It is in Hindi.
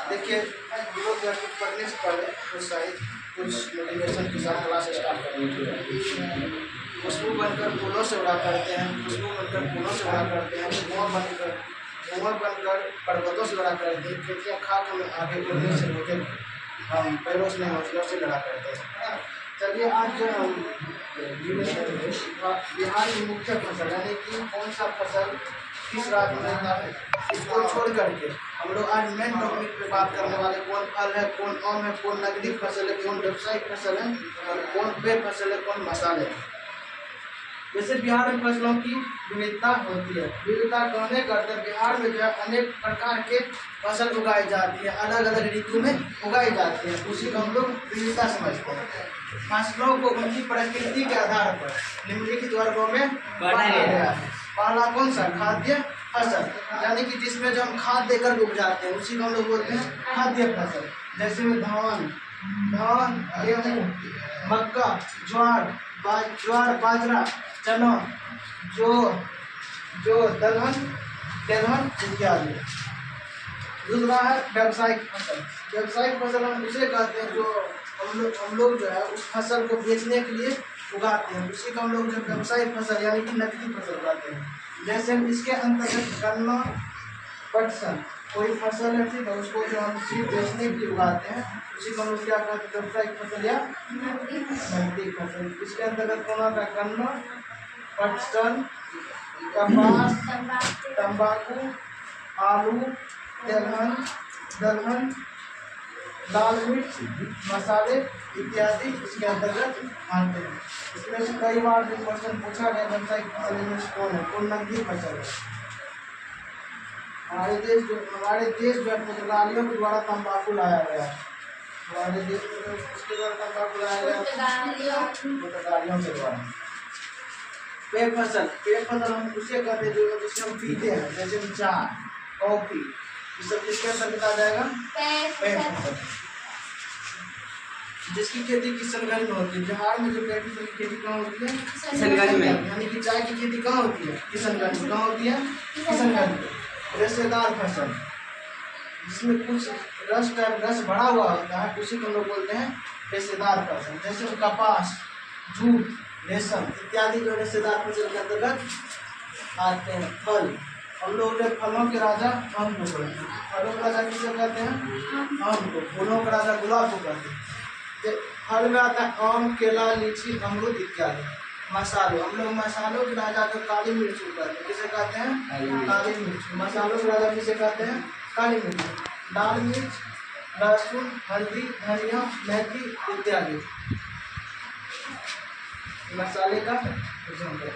देखिए हम लोग घर में पढ़ने से पहले प्रोत्साहित कुछ मोटिवेशन के साथ क्लास स्टार्ट करेंगे। खुशबू बनकर फूलों से उड़ा करते हैं, खुशबू बनकर फूलों से उड़ा करते हैं, कुआं बनकर पर्वतों से उड़ा करते हैं, खिड़कियाँ खाक में आगे उड़ने से रोके हम पैरों में हौसलों से लड़ा करते हैं। चलिए आज जो हम बिहार की मुख्य फसल यानी कि कौन सा फसल किस राज्य में होता है, इसको छोड़ करके हम लोग आज मेन टॉपिक पे बात करने वाले कौन फल है, कौन आम है, कौन नकदी फसल है, कौन व्यावसायिक फसल है और कौन पेय फसल है, कौन मसाले हैं। जैसे बिहार में फसलों की विविधता होती है। विविधता कहने का अर्थ बिहार में जो है अनेक प्रकार के फसल उगाई जाती है, अलग अलग ऋतु में उगाई जाती है, उसी को हम लोग विविधता समझते हैं। फसलों को उनकी प्रकृति के आधार पर निम्नलिखित वर्गों में बांटा गया है। पहला कौन सा? खाद्य फसल, यानी कि जिसमें जो हम खाद देकर उपजाते हैं उसी को हम लोग बोलते हैं खाद्य फसल। जैसे में धान, गेहूँ, मक्का, ज्वार, बाजरा, चना, जो दलहन इत्यादि। दूसरा है व्यावसायिक फसल। व्यावसायिक फसल हम उसे कहते हैं जो हम लोग जो है उस फसल को बेचने के लिए उगाते हैं, उसी को हम लोग जो व्यावसायिक फसल यानी कि नकदी फसल उगाते हैं। जैसे हम इसके अंतर्गत गन्ना, पटसन कोई फसल है, ठीक है, उसको जो हम सिर्फ बेचने के लिए उगाते हैं उसी को हम लोग क्या कहते हैं? व्यावसायिक फसल या नकदी फसल। इसके अंतर्गत कौन आता है? गन्ना, पटसन, कपास, तंबाकू, आलू, दलहन, लाल मिर्च, मसाले इत्यादि इसके अंतर्गत आते हैं। इसमें से कई बार जो क्वेश्चन पूछा गया व्यावसायिक फसल में कौन है, कौन नकदी फसल है। हमारे देश जो है पुर्तगालियों के द्वारा तंबाकू लाया गया है। हमारे देश में किसके द्वारा तंबाकू लाया गया? पुर्तगालियों के द्वारा। पेय फसल हम उसे कहते हैं जो जिससे हम पीते हैं, जैसे चाय, कॉफी, ये सब किसके अंतर्गत आ जाएगा? पेय फसल। जिसकी खेती किशनगंज में होती है। बिहार में जो पेय फसल की खेती कहाँ होती है? किशनगंज में। यानी कि चाय की खेती कहाँ होती है? किशनगंज में। कहाँ होती है? किशनगंज में। रेशेदार फसल, जिसमें कुछ रस भरा हुआ होता है, उसी को हम लोग बोलते हैं रेशेदार फसल। जैसे कपास, जूट, रेशम इत्यादि जो रेशेदार फसल के अंतर्गत आते हैं। फल, हम लोग जो फलों के राजा आम को कहते हैं। फलों का राजा किसे कहते हैं? आम को। फूलों का राजा गुलाब को कहते हैं। फल में आता है आम, केला, लीची, अमरूद इत्यादि। मसालों, हम लोग मसालों के राजा को काली मिर्च को कहते हैं। किसे कहते हैं? काली मिर्च। मसालों के राजा किसे कहते हैं? काली मिर्च। लाल मिर्च, लहसुन, हल्दी, धनिया, मेथी इत्यादि मसाले का एग्जाम्पल।